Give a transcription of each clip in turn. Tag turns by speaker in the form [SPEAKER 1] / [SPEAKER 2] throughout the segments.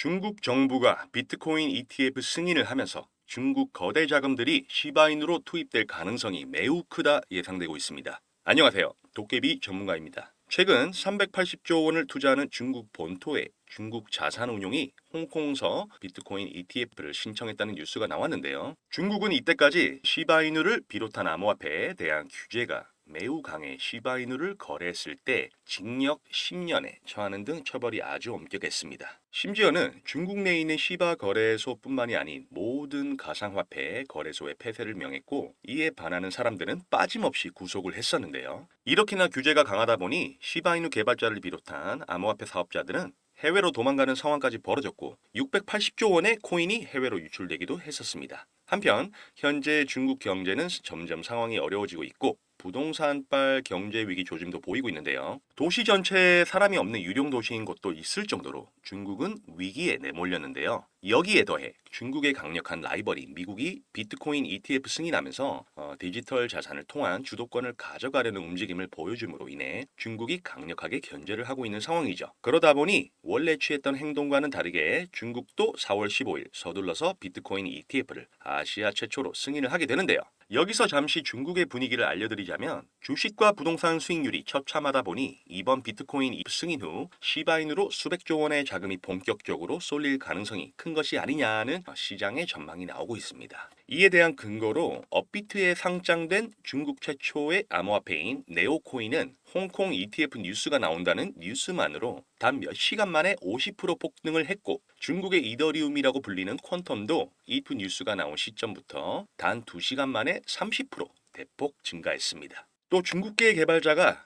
[SPEAKER 1] 중국 정부가 비트코인 ETF 승인을 하면서 중국 거대 자금들이 시바인으로 투입될 가능성이 매우 크다 예상되고 있습니다. 안녕하세요. 도깨비 전문가입니다. 최근 380조 원을 투자하는 중국 본토의 중국 자산운용이 홍콩서 비트코인 ETF를 신청했다는 뉴스가 나왔는데요. 중국은 이때까지 시바이누를 비롯한 암호화폐에 대한 규제가 매우 강해 시바이누를 거래했을 때 징역 10년에 처하는 등 처벌이 아주 엄격했습니다. 심지어는 중국 내에 있는 시바 거래소뿐만이 아닌 모든 가상화폐 거래소의 폐쇄를 명했고 이에 반하는 사람들은 빠짐없이 구속을 했었는데요. 이렇게나 규제가 강하다 보니 시바이누 개발자를 비롯한 암호화폐 사업자들은 해외로 도망가는 상황까지 벌어졌고 680조 원의 코인이 해외로 유출되기도 했었습니다. 한편 현재 중국 경제는 점점 상황이 어려워지고 있고 부동산발 경제 위기 조짐도 보이고 있는데요. 도시 전체에 사람이 없는 유령 도시인 곳도 있을 정도로 중국은 위기에 내몰렸는데요. 여기에 더해 중국의 강력한 라이벌인 미국이 비트코인 ETF 승인하면서 디지털 자산을 통한 주도권을 가져가려는 움직임을 보여줌으로 인해 중국이 강력하게 견제를 하고 있는 상황이죠. 그러다 보니 원래 취했던 행동과는 다르게 중국도 4월 15일 서둘러서 비트코인 ETF를 아시아 최초로 승인을 하게 되는데요. 여기서 잠시 중국의 분위기를 알려드리자면 주식과 부동산 수익률이 처참하다 보니 이번 비트코인 승인 후 시바인으로 수백조 원의 자금이 본격적으로 쏠릴 가능성이 큰 것이 아니냐는 시장의 전망이 나오고 있습니다. 이에 대한 근거로 업비트에 상장된 중국 최초의 암호화폐인 네오코인은 홍콩 ETF 뉴스가 나온다는 뉴스만으로 단 몇 시간 만에 50% 폭등을 했고 중국의 이더리움이라고 불리는 퀀텀도 ETF 뉴스가 나온 시점부터 단 2시간 만에 30% 대폭 증가했습니다. 또 중국계 개발자가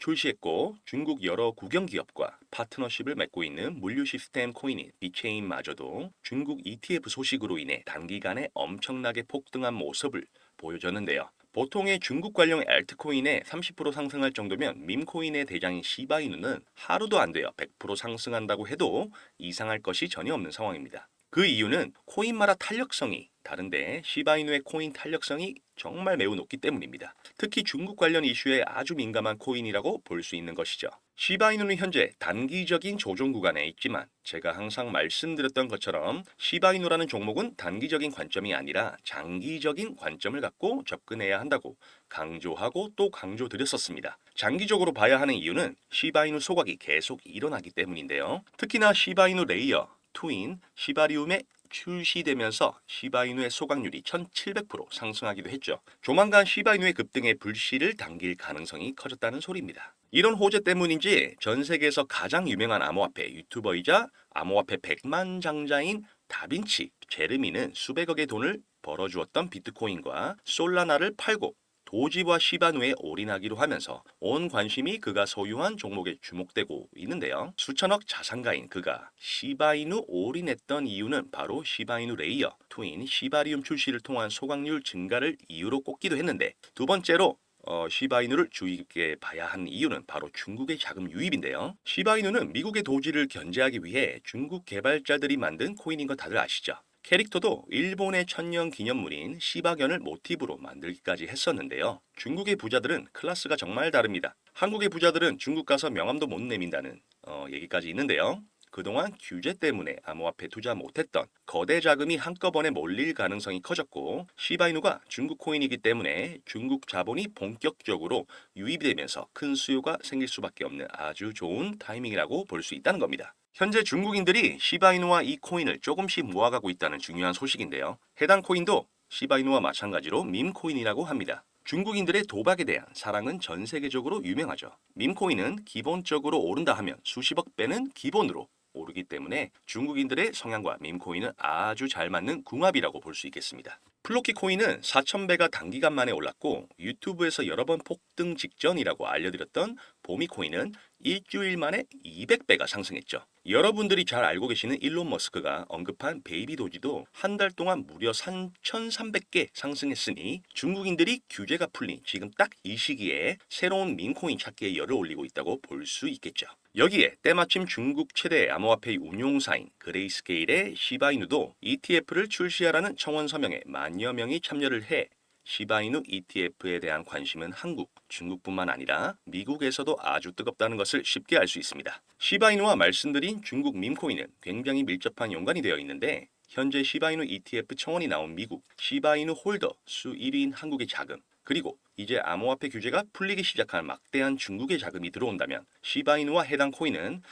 [SPEAKER 1] 출시했고 중국 여러 국영 기업과 파트너십을 맺고 있는 물류 시스템 코인인 비체인마저도 중국 ETF 소식으로 인해 단기간에 엄청나게 폭등한 모습을 보여줬는데요. 보통의 중국 관련 알트코인에 30% 상승할 정도면 밈코인의 대장인 시바이누는 하루도 안 돼요. 100% 상승한다고 해도 이상할 것이 전혀 없는 상황입니다. 그 이유는 코인마다 탄력성이 다른데 시바이누의 코인 탄력성이 정말 매우 높기 때문입니다. 특히 중국 관련 이슈에 아주 민감한 코인이라고 볼 수 있는 것이죠. 시바이누는 현재 단기적인 조정 구간에 있지만 제가 항상 말씀드렸던 것처럼 시바이누라는 종목은 단기적인 관점이 아니라 장기적인 관점을 갖고 접근해야 한다고 강조하고 또 강조드렸었습니다. 장기적으로 봐야 하는 이유는 시바이누 소각이 계속 일어나기 때문인데요. 특히나 시바이누 레이어, 트윈, 시바리움의 출시되면서 시바이누의 소각률이 1700% 상승하기도 했죠. 조만간 시바이누의 급등에 불씨를 당길 가능성이 커졌다는 소리입니다. 이런 호재 때문인지 전 세계에서 가장 유명한 암호화폐 유튜버이자 암호화폐 백만장자인 다빈치 제르미는 수백억의 돈을 벌어주었던 비트코인과 솔라나를 팔고 도지와 시바누에 올인하기로 하면서 온 관심이 그가 소유한 종목에 주목되고 있는데요. 수천억 자산가인 그가 시바이누 올인했던 이유는 바로 시바이누 레이어, 트윈, 시바리움 출시를 통한 소각률 증가를 이유로 꼽기도 했는데 두 번째로 시바이누를 주의 깊게 봐야 하는 이유는 바로 중국의 자금 유입인데요. 시바이누는 미국의 도지를 견제하기 위해 중국 개발자들이 만든 코인인 거 다들 아시죠? 캐릭터도 일본의 천년 기념물인 시바견을 모티브로 만들기까지 했었는데요. 중국의 부자들은 클래스가 정말 다릅니다. 한국의 부자들은 중국 가서 명함도 못 내민다는 얘기까지 있는데요. 그동안 규제 때문에 암호화폐 투자 못했던 거대 자금이 한꺼번에 몰릴 가능성이 커졌고 시바이누가 중국 코인이기 때문에 중국 자본이 본격적으로 유입되면서 큰 수요가 생길 수밖에 없는 아주 좋은 타이밍이라고 볼 수 있다는 겁니다. 현재 중국인들이 시바이누와 이 코인을 조금씩 모아가고 있다는 중요한 소식인데요. 해당 코인도 시바이누와 마찬가지로 밈코인이라고 합니다. 중국인들의 도박에 대한 사랑은 전 세계적으로 유명하죠. 밈코인은 기본적으로 오른다 하면 수십억 배는 기본으로 오르기 때문에 중국인들의 성향과 밈코인은 아주 잘 맞는 궁합이라고 볼 수 있겠습니다. 플로키 코인은 4,000배가 단기간 만에 올랐고 유튜브에서 여러 번 폭등 직전이라고 알려드렸던 보미 코인은 일주일 만에 200배가 상승했죠. 여러분들이 잘 알고 계시는 일론 머스크가 언급한 베이비 도지도 한 달 동안 무려 3,300개 상승했으니 중국인들이 규제가 풀린 지금 딱 이 시기에 새로운 밈코인 찾기에 열을 올리고 있다고 볼 수 있겠죠. 여기에 때마침 중국 최대 암호화폐 운용사인 그레이스케일의 시바이누도 ETF를 출시하라는 청원 서명에 만여 명이 참여를 해 시바이누 ETF에 대한 관심은 한국, 중국뿐만 아니라 미국에서도 아주 뜨겁다는 것을 쉽게 알 수 있습니다. 시바이누와 말씀드린 중국 밈코인은 굉장히 밀접한 연관이 되어 있는데 현재 시바이누 ETF 청원이 나온 미국, 시바이누 홀더 수 1위인 한국의 자금, 그리고 이제 암호화폐 규제가 풀리기 시작한 막대한 중국의 자금이 들어온다면 시바이누와 해당 코인은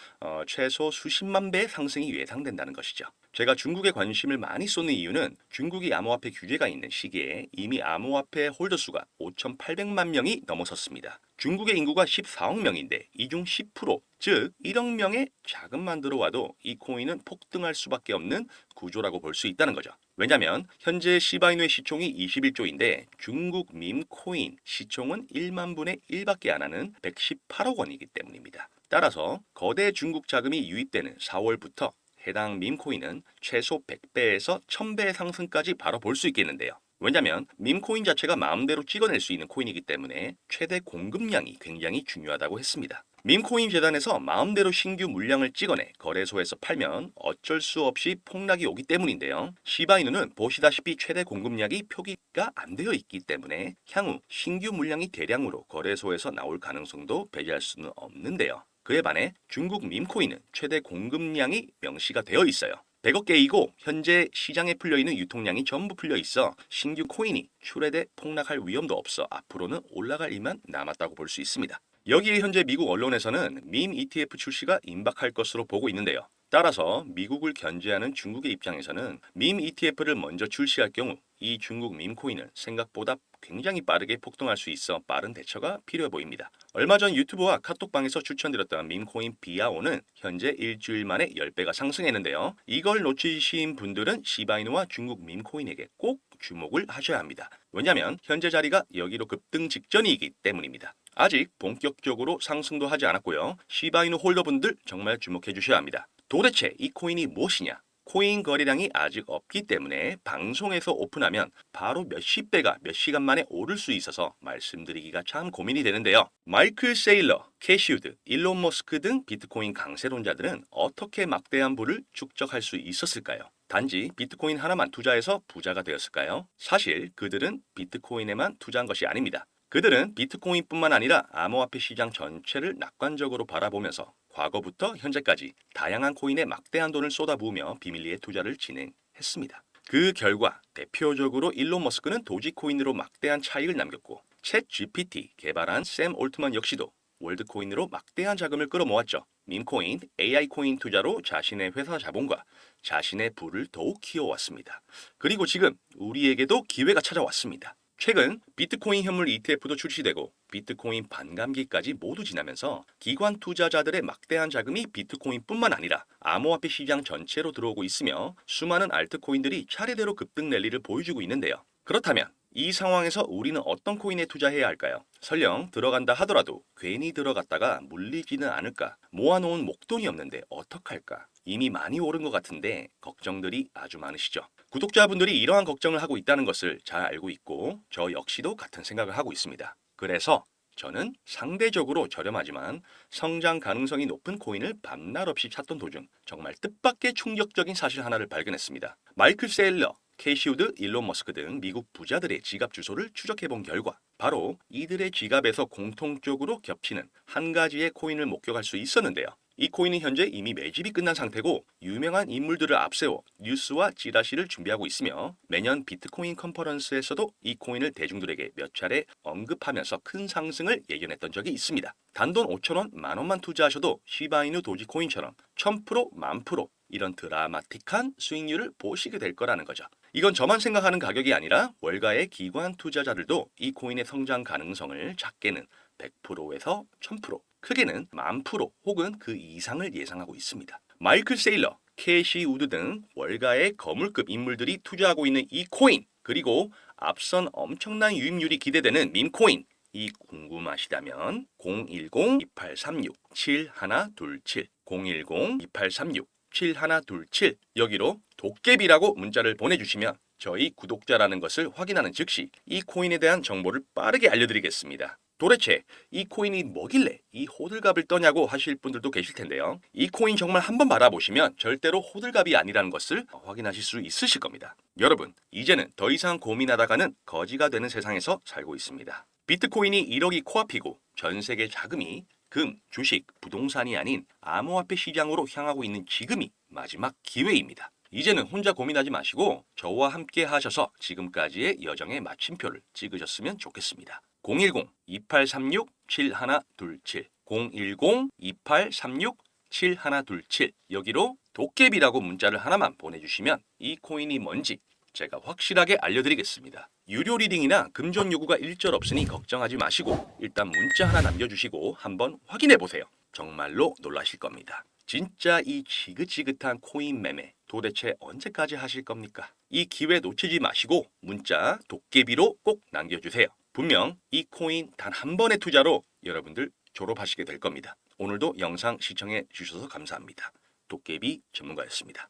[SPEAKER 1] 최소 수십만 배의 상승이 예상된다는 것이죠. 제가 중국에 관심을 많이 쏟는 이유는 중국이 암호화폐 규제가 있는 시기에 이미 암호화폐 홀더 수가 5,800만 명이 넘어섰습니다. 중국의 인구가 14억 명인데 이 중 10%, 즉 1억 명의 자금만 들어와도 이 코인은 폭등할 수밖에 없는 구조라고 볼 수 있다는 거죠. 왜냐하면 현재 시바이누의 시총이 21조인데 중국 밈 코인 시총은 1만 분의 1밖에 안 하는 118억 원이기 때문입니다. 따라서 거대 중국 자금이 유입되는 4월부터 해당 밈코인은 최소 100배에서 1000배의 상승까지 바로 볼 수 있겠는데요. 왜냐하면 밈코인 자체가 마음대로 찍어낼 수 있는 코인이기 때문에 최대 공급량이 굉장히 중요하다고 했습니다. 밈코인 재단에서 마음대로 신규 물량을 찍어내 거래소에서 팔면 어쩔 수 없이 폭락이 오기 때문인데요. 시바이누는 보시다시피 최대 공급량이 표기가 안 되어 있기 때문에 향후 신규 물량이 대량으로 거래소에서 나올 가능성도 배제할 수는 없는데요. 그에 반해 중국 밈코인은 최대 공급량이 명시가 되어 있어요. 100억 개이고 현재 시장에 풀려있는 유통량이 전부 풀려있어 신규 코인이 출회돼 폭락할 위험도 없어 앞으로는 올라갈 일만 남았다고 볼 수 있습니다. 여기에 현재 미국 언론에서는 밈 ETF 출시가 임박할 것으로 보고 있는데요. 따라서 미국을 견제하는 중국의 입장에서는 밈 ETF를 먼저 출시할 경우 이 중국 밈코인은 생각보다 굉장히 빠르게 폭등할 수 있어 빠른 대처가 필요해 보입니다. 얼마 전 유튜브와 카톡방에서 추천드렸던 밈코인 비아오는 현재 일주일 만에 10배가 상승했는데요. 이걸 놓치신 분들은 시바이누와 중국 밈코인에게 꼭 주목을 하셔야 합니다. 왜냐하면 현재 자리가 여기로 급등 직전이기 때문입니다. 아직 본격적으로 상승도 하지 않았고요. 시바이누 홀더분들 정말 주목해 주셔야 합니다. 도대체 이 코인이 무엇이냐? 코인 거래량이 아직 없기 때문에 방송에서 오픈하면 바로 몇십 배가 몇 시간 만에 오를 수 있어서 말씀드리기가 참 고민이 되는데요. 마이클 세일러, 캐시우드, 일론 머스크 등 비트코인 강세론자들은 어떻게 막대한 부를 축적할 수 있었을까요? 단지 비트코인 하나만 투자해서 부자가 되었을까요? 사실 그들은 비트코인에만 투자한 것이 아닙니다. 그들은 비트코인뿐만 아니라 암호화폐 시장 전체를 낙관적으로 바라보면서 과거부터 현재까지 다양한 코인에 막대한 돈을 쏟아부으며 비밀리에 투자를 진행했습니다. 그 결과 대표적으로 일론 머스크는 도지코인으로 막대한 차익을 남겼고 챗 GPT 개발한 샘 올트먼 역시도 월드코인으로 막대한 자금을 끌어모았죠. 밈코인, AI 코인 투자로 자신의 회사 자본과 자신의 부를 더욱 키워왔습니다. 그리고 지금 우리에게도 기회가 찾아왔습니다. 최근 비트코인 현물 ETF도 출시되고 비트코인 반감기까지 모두 지나면서 기관 투자자들의 막대한 자금이 비트코인뿐만 아니라 암호화폐 시장 전체로 들어오고 있으며 수많은 알트코인들이 차례대로 급등 랠리를 보여주고 있는데요. 그렇다면 이 상황에서 우리는 어떤 코인에 투자해야 할까요? 설령 들어간다 하더라도 괜히 들어갔다가 물리지는 않을까? 모아놓은 목돈이 없는데 어떡할까? 이미 많이 오른 것 같은데 걱정들이 아주 많으시죠? 구독자분들이 이러한 걱정을 하고 있다는 것을 잘 알고 있고 저 역시도 같은 생각을 하고 있습니다. 그래서 저는 상대적으로 저렴하지만 성장 가능성이 높은 코인을 밤낮 없이 찾던 도중 정말 뜻밖의 충격적인 사실 하나를 발견했습니다. 마이클 세일러, 캐시우드, 일론 머스크 등 미국 부자들의 지갑 주소를 추적해본 결과 바로 이들의 지갑에서 공통적으로 겹치는 한 가지의 코인을 목격할 수 있었는데요. 이 코인은 현재 이미 매집이 끝난 상태고 유명한 인물들을 앞세워 뉴스와 찌라시를 준비하고 있으며 매년 비트코인 컨퍼런스에서도 이 코인을 대중들에게 몇 차례 언급하면서 큰 상승을 예견했던 적이 있습니다. 단돈 5,000원, 만원만 투자하셔도 시바이누 도지코인처럼 1000%, 10,000% 이런 드라마틱한 수익률을 보시게 될 거라는 거죠. 이건 저만 생각하는 가격이 아니라 월가의 기관 투자자들도 이 코인의 성장 가능성을 작게는 100%에서 1000%, 크게는 10,000% 혹은 그 이상을 예상하고 있습니다. 마이클 세일러, 캐시 우드 등 월가의 거물급 인물들이 투자하고 있는 이 코인, 그리고 앞선 엄청난 유입률이 기대되는 밈코인, 이 궁금하시다면 010-2836-7127, 010-2836-7127 여기로 도깨비라고 문자를 보내주시면 저희 구독자라는 것을 확인하는 즉시 이 코인에 대한 정보를 빠르게 알려드리겠습니다. 도대체 이 코인이 뭐길래 이 호들갑을 떠냐고 하실 분들도 계실 텐데요. 이 코인 정말 한번 받아보시면 절대로 호들갑이 아니라는 것을 확인하실 수 있으실 겁니다. 여러분, 이제는 더 이상 고민하다가는 거지가 되는 세상에서 살고 있습니다. 비트코인이 1억이 코앞이고 전 세계 자금이 금, 주식, 부동산이 아닌 암호화폐 시장으로 향하고 있는 지금이 마지막 기회입니다. 이제는 혼자 고민하지 마시고 저와 함께 하셔서 지금까지의 여정의 마침표를 찍으셨으면 좋겠습니다. 010-2836-7127 010-2836-7127 여기로 도깨비라고 문자를 하나만 보내주시면 이 코인이 뭔지 제가 확실하게 알려드리겠습니다. 유료 리딩이나 금전 요구가 일절 없으니 걱정하지 마시고 일단 문자 하나 남겨주시고 한번 확인해보세요. 정말로 놀라실 겁니다. 진짜 이 지긋지긋한 코인 매매 도대체 언제까지 하실 겁니까? 이 기회 놓치지 마시고 문자 도깨비로 꼭 남겨주세요. 분명 이 코인 단 한 번의 투자로 여러분들 졸업하시게 될 겁니다. 오늘도 영상 시청해 주셔서 감사합니다. 도깨비 전문가였습니다.